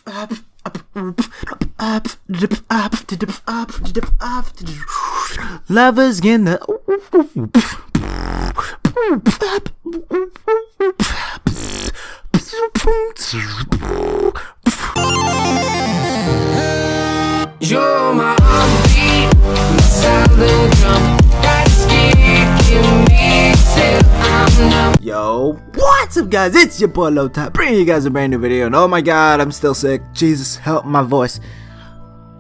Lovers in the You're my heartbeat, my silent drum that's kicking me till I'm numb. Yo, what's up guys, it's your boy LowTide, bringing you guys a brand new video, and oh my god, I'm still sick. Jesus, help my voice.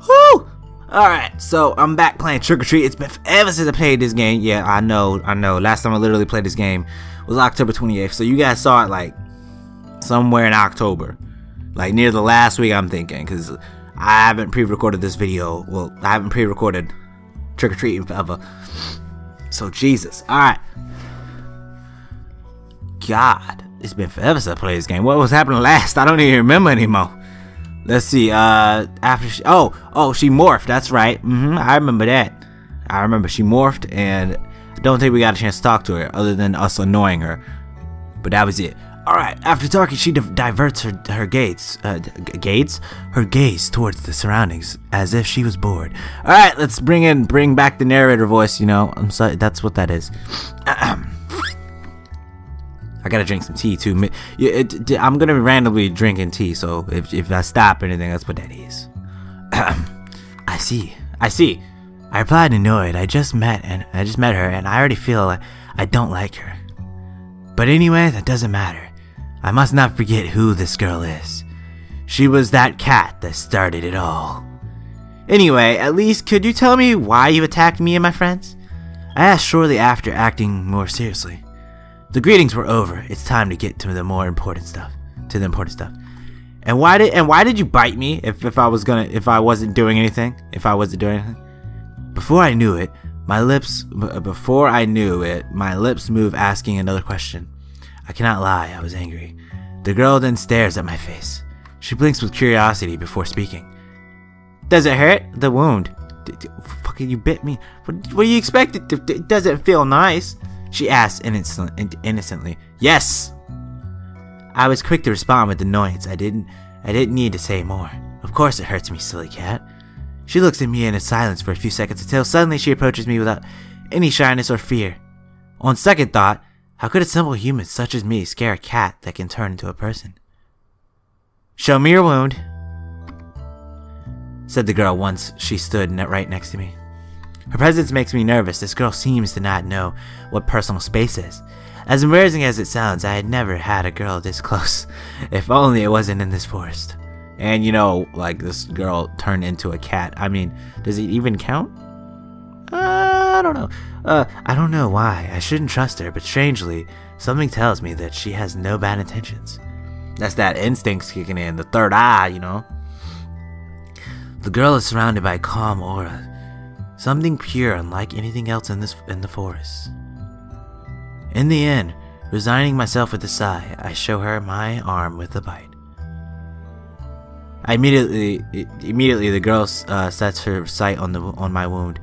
Woo! Alright, so I'm back playing Trick or Treat. It's been forever since I played this game. Yeah, I know. Last time I literally played this game was October 28th, so you guys saw it like somewhere in October. Like near the last week, I'm thinking, because I haven't pre-recorded this video. Well, I haven't pre-recorded Trick or Treat in forever. So, Jesus. Alright. God, it's been forever since I played this game. What was happening last? I don't even remember anymore. Let's see, after she, she morphed, that's right. I remember that. I remember she morphed, and I don't think we got a chance to talk to her, other than us annoying her. But that was it. Alright, after talking, she diverts her gaze towards the surroundings, as if she was bored. Alright, let's bring back the narrator voice, you know. I'm sorry, that's what that is. I gotta drink some tea too. I'm gonna be randomly drinking tea, so if I stop or anything, that's what that is. I see. I replied annoyed. I just met her, and I already feel like I don't like her. But anyway, that doesn't matter. I must not forget who this girl is. She was that cat that started it all. Anyway, at least could you tell me why you attacked me and my friends? I asked shortly after, acting more seriously. The greetings were over. It's time to get to the important stuff. And why did you bite me if I wasn't doing anything? Before I knew it, my lips moved, asking another question. I cannot lie, I was angry. The girl then stares at my face. She blinks with curiosity before speaking. Does it hurt? The wound. Fucking you bit me. What do you expect? It doesn't feel nice. She asked innocently. Yes! I was quick to respond with annoyance. I didn't need to say more. Of course it hurts me, silly cat. She looks at me in silence for a few seconds until suddenly she approaches me without any shyness or fear. On second thought, how could a simple human such as me scare a cat that can turn into a person? Show me your wound, said the girl once she stood right next to me. Her presence makes me nervous. This girl seems to not know what personal space is. As embarrassing as it sounds, I had never had a girl this close. If only it wasn't in this forest. And you know, like this girl turned into a cat. I mean, does it even count? I don't know. I don't know why. I shouldn't trust her, but strangely, something tells me that she has no bad intentions. That's that instincts kicking in, the third eye, you know. The girl is surrounded by a calm aura. Something pure, unlike anything else in the forest. In the end, resigning myself with a sigh, I show her my arm with a bite. Immediately the girl sets her sight on my wound.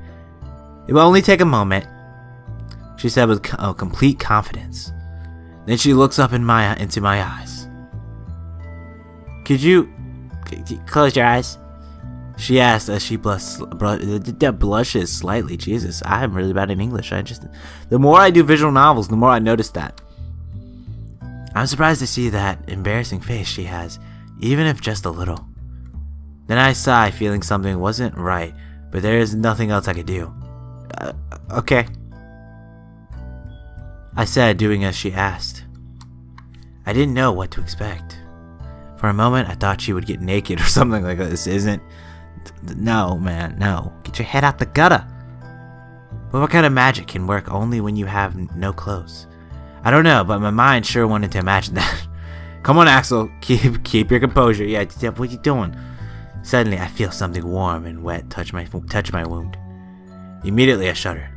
It will only take a moment, she said with complete confidence. Then she looks up into my eyes. Could you close your eyes? She asked as she blushes slightly. Jesus, I'm really bad in English. The more I do visual novels, the more I notice that. I'm surprised to see that embarrassing face she has, even if just a little. Then I sigh, feeling something wasn't right, but there is nothing else I could do. Okay, I said, doing as she asked. I didn't know what to expect. For a moment, I thought she would get naked or something like that. This isn't. No, man, no. Get your head out the gutter. But what kind of magic can work only when you have no clothes? I don't know, but my mind sure wanted to imagine that. Come on, Axel. Keep your composure. Yeah, what are you doing? Suddenly, I feel something warm and wet touch my wound. Immediately, I shudder.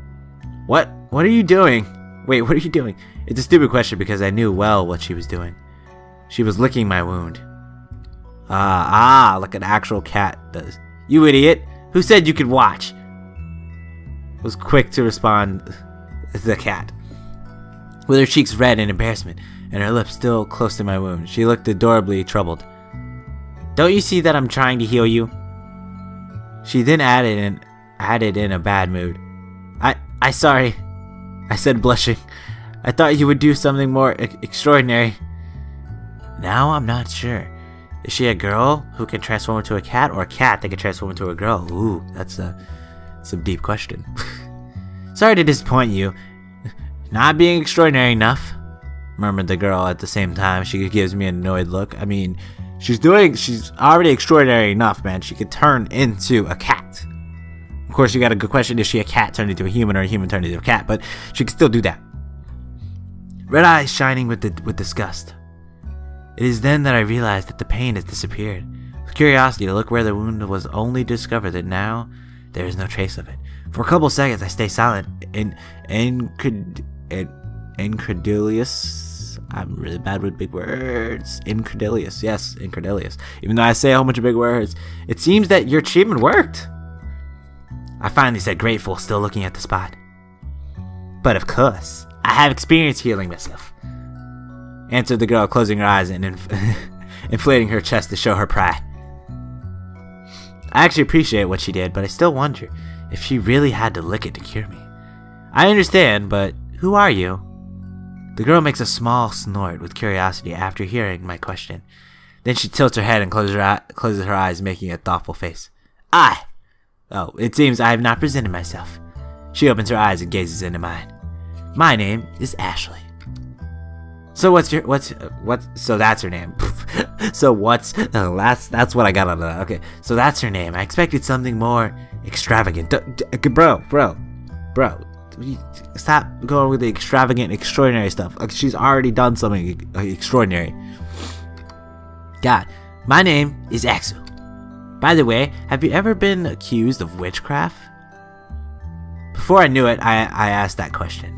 What are you doing? Wait, what are you doing? It's a stupid question because I knew well what she was doing. She was licking my wound. Like an actual cat does. You idiot! Who said you could watch? Was quick to respond the cat. With her cheeks red in embarrassment and her lips still close to my wound, she looked adorably troubled. Don't you see that I'm trying to heal you? She then added in a bad mood. I sorry, I said, blushing. I thought you would do something more extraordinary. Now I'm not sure. Is she a girl who can transform into a cat, or a cat that can transform into a girl? Ooh, that's some deep question. Sorry to disappoint you. Not being extraordinary enough, murmured the girl at the same time. She gives me an annoyed look. I mean, she's already extraordinary enough, man. She could turn into a cat. Of course, you got a good question. Is she a cat turned into a human, or a human turned into a cat? But she can still do that. Red eyes shining with disgust. It is then that I realized that the pain has disappeared. With curiosity to look where the wound was, only discovered that now there is no trace of it. For a couple seconds, I stay silent, incredulous. I'm really bad with big words. Incredulous, yes, incredulous. Even though I say a whole bunch of big words, it seems that your treatment worked. I finally said, grateful, still looking at the spot. But of course, I have experience healing myself, answered the girl, closing her eyes and inflating her chest to show her pride. I actually appreciate what she did, but I still wonder if she really had to lick it to cure me. I understand, but who are you? The girl makes a small snort with curiosity after hearing my question. Then she tilts her head and closes her eyes, making a thoughtful face. Oh, it seems I have not presented myself. She opens her eyes and gazes into mine. My name is Ashley. So so that's her name. So that's what I got on that. Okay, so that's her name. I expected something more extravagant. Bro. Stop going with the extravagant, extraordinary stuff. Like, she's already done something extraordinary. God, my name is Axel. By the way, have you ever been accused of witchcraft? Before I knew it, I asked that question.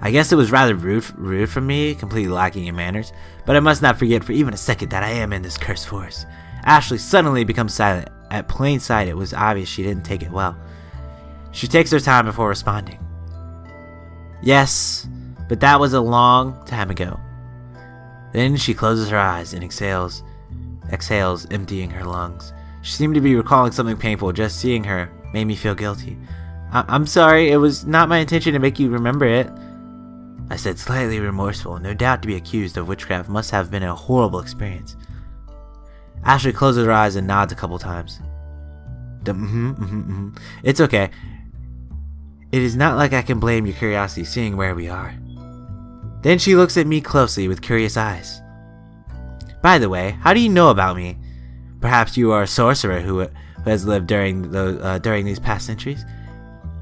I guess it was rather rude from me, completely lacking in manners, but I must not forget for even a second that I am in this cursed forest. Ashley suddenly becomes silent. At plain sight, it was obvious she didn't take it well. She takes her time before responding. Yes, but that was a long time ago. Then she closes her eyes and exhales, emptying her lungs. She seemed to be recalling something painful. Just seeing her made me feel guilty. I'm sorry, it was not my intention to make you remember it, I said, slightly remorseful. No doubt to be accused of witchcraft must have been a horrible experience. Ashley closes her eyes and nods a couple times. It's okay. It is not like I can blame your curiosity seeing where we are. Then she looks at me closely with curious eyes. By the way, how do you know about me? Perhaps you are a sorcerer who has lived during these past centuries?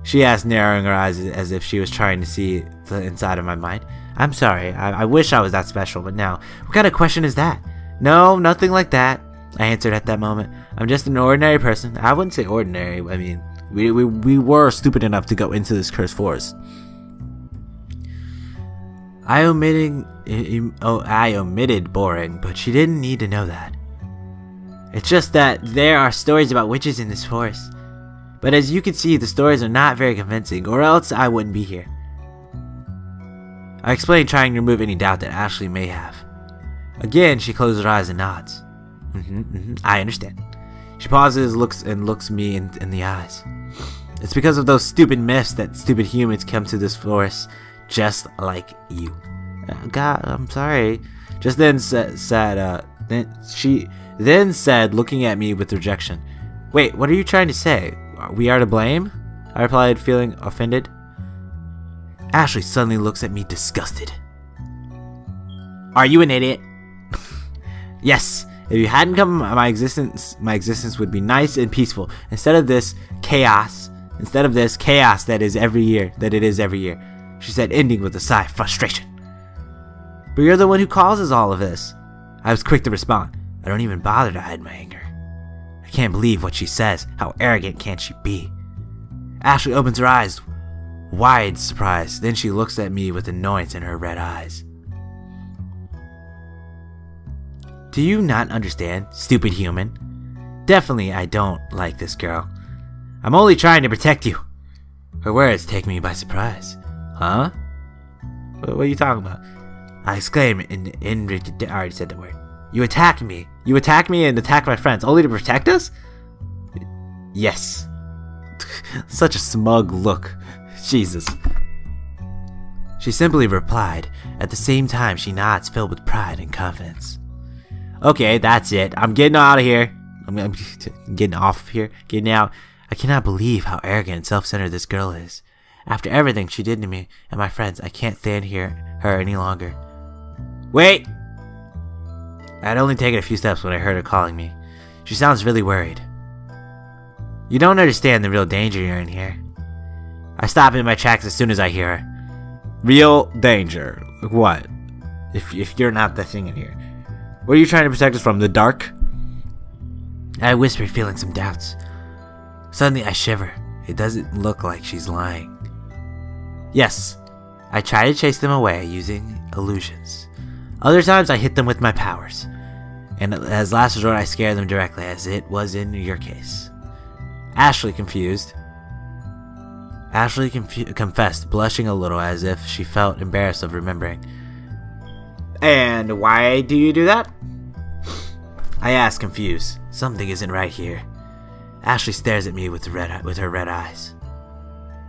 She asked, narrowing her eyes as if she was trying to see the inside of my mind. I'm sorry, I wish I was that special, but now, what kind of question is that? No, nothing like that, I answered at that moment. I'm just an ordinary person. I wouldn't say ordinary, I mean, we were stupid enough to go into this cursed forest. I omitted boring, but she didn't need to know that. It's just that there are stories about witches in this forest. But as you can see, the stories are not very convincing, or else I wouldn't be here. I explained, trying to remove any doubt that Ashley may have. Again, she closes her eyes and nods. I understand. She pauses, looks me in the eyes. It's because of those stupid myths that stupid humans come to this forest, just like you. God, I'm sorry. Just then she said, looking at me with rejection. Wait, what are you trying to say? We are to blame? I replied, feeling offended. Ashley suddenly looks at me disgusted. Are you an idiot? Yes. If you hadn't come, my existence would be nice and peaceful. Instead of this chaos that it is every year, she said, ending with a sigh of frustration. But you're the one who causes all of this. I was quick to respond. I don't even bother to hide my anger. I can't believe what she says. How arrogant can she be? Ashley opens her eyes, wide surprise. Then she looks at me with annoyance in her red eyes. Do you not understand, stupid human? Definitely I don't like this girl. I'm only trying to protect you. Her words take me by surprise. Huh? What are you talking about? I exclaim I already said the word. You attacked me. You attacked me and attacked my friends, only to protect us? Yes. Such a smug look. Jesus. She simply replied. At the same time, she nods, filled with pride and confidence. Okay, that's it. I'm getting out of here. I'm getting off of here. Getting out. I cannot believe how arrogant and self-centered this girl is. After everything she did to me and my friends, I can't stand her any longer. Wait! I had only taken a few steps when I heard her calling me. She sounds really worried. You don't understand the real danger you're in here. I stop in my tracks as soon as I hear her. Real danger? What? If you're not the thing in here. What are you trying to protect us from? The dark? I whispered, feeling some doubts. Suddenly I shiver. It doesn't look like she's lying. Yes, I try to chase them away using illusions. Other times I hit them with my powers. And as last resort I scare them directly, as it was in your case. Ashley confessed, blushing a little as if she felt embarrassed of remembering. And why do you do that? I asked, confused. Something isn't right here. Ashley stares at me with her red eyes.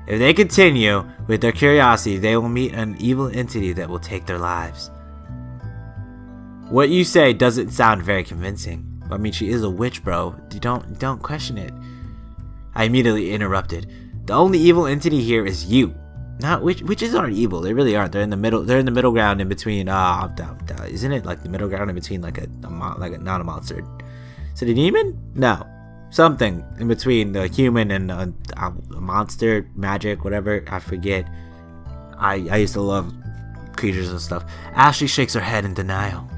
If they continue with their curiosity, they will meet an evil entity that will take their lives. What you say doesn't sound very convincing. I mean, she is a witch, bro. Don't question it. I immediately interrupted. The only evil entity here is you. Not witches aren't evil. They really aren't. They're in the middle. They're in the middle ground in between. Isn't it like the middle ground in between like not a monster? Is it a demon? No, something in between the human and a monster, magic, whatever. I forget. I used to love creatures and stuff. Ashley shakes her head in denial.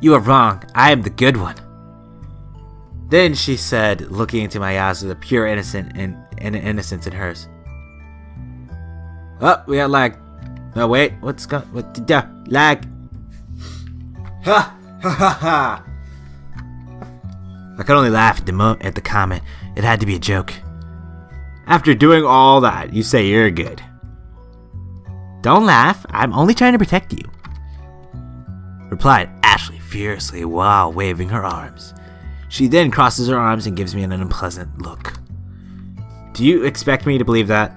You are wrong. I am the good one. Then she said, looking into my eyes with a pure innocence in hers. Oh, we got lag. No, wait. What? Lag. Ha ha ha ha. I could only laugh at the comment. It had to be a joke. After doing all that, you say you're good. Don't laugh. I'm only trying to protect you. Replied Ashley furiously while waving her arms. She then crosses her arms and gives me an unpleasant look. Do you expect me to believe that?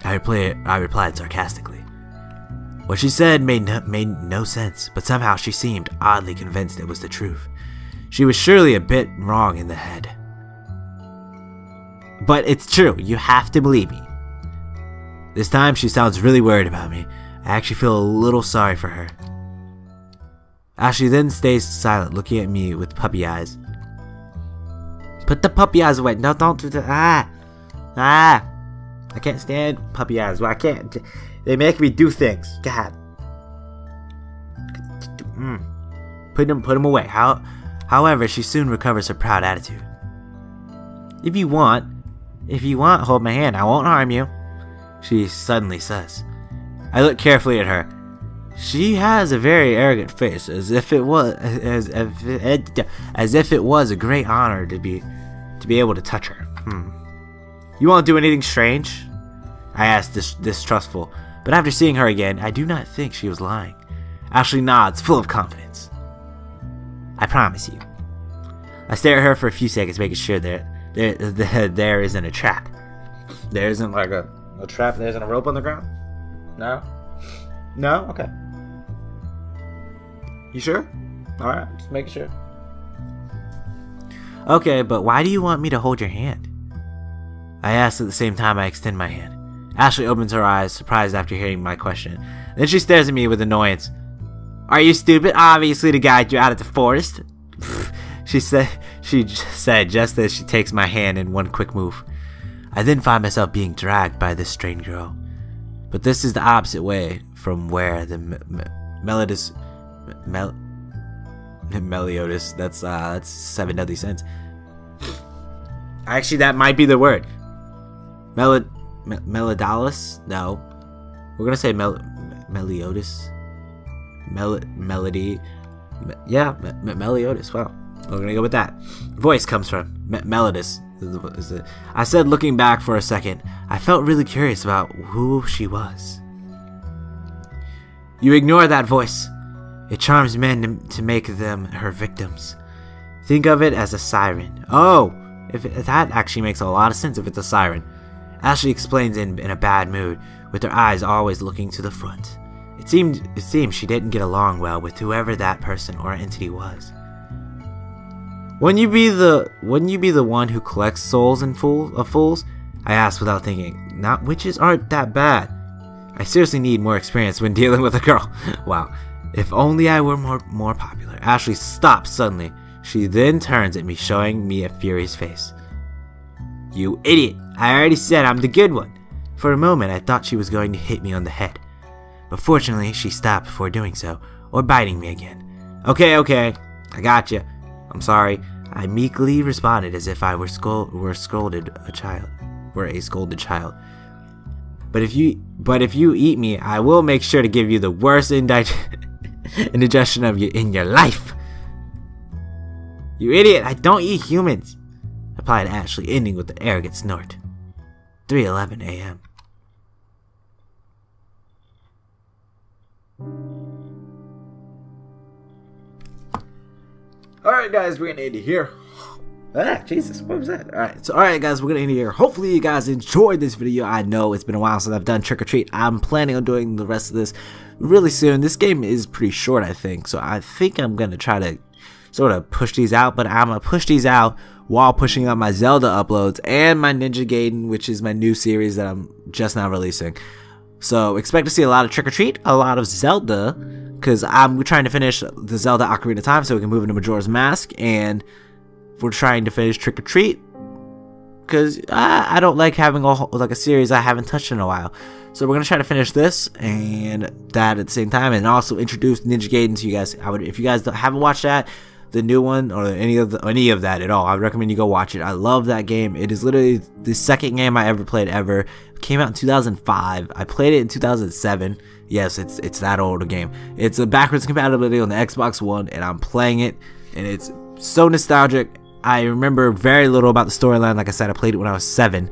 I replied sarcastically. What she said made no sense, but somehow she seemed oddly convinced it was the truth. She was surely a bit wrong in the head. But it's true, you have to believe me. This time she sounds really worried about me. I actually feel a little sorry for her. Ashley then stays silent, looking at me with puppy eyes. Put the puppy eyes away. No, don't do that. I can't stand puppy eyes. Well, I can't. They make me do things. God. Put them away. However, she soon recovers her proud attitude. If you want, hold my hand. I won't harm you. She suddenly says. I look carefully at her. She has a very arrogant face, as if it was a great honor to be able to touch her. You won't do anything strange? I asked, distrustful, but after seeing her again, I do not think she was lying. Ashley nods, full of confidence. I promise you. I stare at her for a few seconds, making sure that there isn't a trap. There isn't like a trap. There isn't a rope on the ground. No. No. Okay. You sure? Alright, just making sure. Okay, but why do you want me to hold your hand? I ask at the same time I extend my hand. Ashley opens her eyes, surprised after hearing my question. Then she stares at me with annoyance. Are you stupid? Obviously to guide you out of the forest. She said just as she takes my hand in one quick move. I then find myself being dragged by this strange girl. But this is the opposite way from where the Meliodas, that's 7 deadly sins. Actually, that might be the word. Meliodas? No. We're gonna say Meliodas. Melody. Yeah, Meliodas. Wow. We're gonna go with that. Voice comes from Meliodas. I said, looking back for a second, I felt really curious about who she was. You ignore that voice. It charms men to make them her victims. Think of it as a siren. Oh, if that actually makes a lot of sense if it's a siren. Ashley explains in a bad mood, with her eyes always looking to the front. It seemed she didn't get along well with whoever that person or entity was. Wouldn't you be the one who collects souls of fools? I asked without thinking. Not witches aren't that bad. I seriously need more experience when dealing with a girl. Wow. If only I were more popular. Ashley stops suddenly. She then turns at me, showing me a furious face. You idiot! I already said I'm the good one. For a moment, I thought she was going to hit me on the head. But fortunately, she stopped before doing so, or biting me again. Okay, I got you. I'm sorry. I meekly responded as if I were a scolded child. But if you eat me, I will make sure to give you the worst indigestion in your life. You idiot! I don't eat humans, replied Ashley, ending with an arrogant snort. 3:11 a.m. Alright guys, we're gonna end it here. Jesus, what was that? Alright guys, we're gonna end it here. Hopefully you guys enjoyed this video. I know it's been a while since I've done Trick or Treat. I'm planning on doing the rest of this really soon. This game is pretty short, I think, so I think I'm gonna try to sort of push these out, but I'm gonna push these out while pushing out my Zelda uploads and my Ninja Gaiden, which is my new series that I'm just now releasing. So expect to see a lot of Trick or Treat, a lot of Zelda, because we're trying to finish the Zelda Ocarina of Time so we can move into Majora's Mask, and we're trying to finish Trick or Treat because I don't like having a series I haven't touched in a while. So we're gonna try to finish this and that at the same time, and also introduce Ninja Gaiden to you guys. If you guys haven't watched that, the new one, or any of that at all, I would recommend you go watch it. I love that game. It is literally the second game I ever played ever. It came out in 2005. I played it in 2007. Yes, it's that old a game. It's a backwards compatibility on the Xbox One, and I'm playing it, and it's so nostalgic. I remember very little about the storyline. Like I said, I played it when I was 7,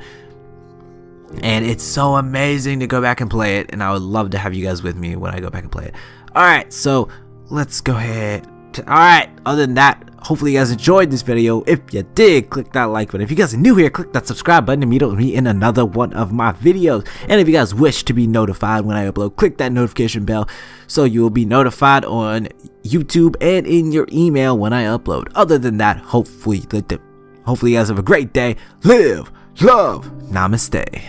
and it's so amazing to go back and play it, and I would love to have you guys with me when I go back and play it. Alright, so let's go ahead. Alright, other than that, hopefully you guys enjoyed this video. If you did, click that like button. If you guys are new here, click that subscribe button to meet up with me in another one of my videos. And if you guys wish to be notified when I upload, click that notification bell so you will be notified on YouTube and in your email when I upload. Other than that, hopefully you guys have a great day. Live, love, namaste.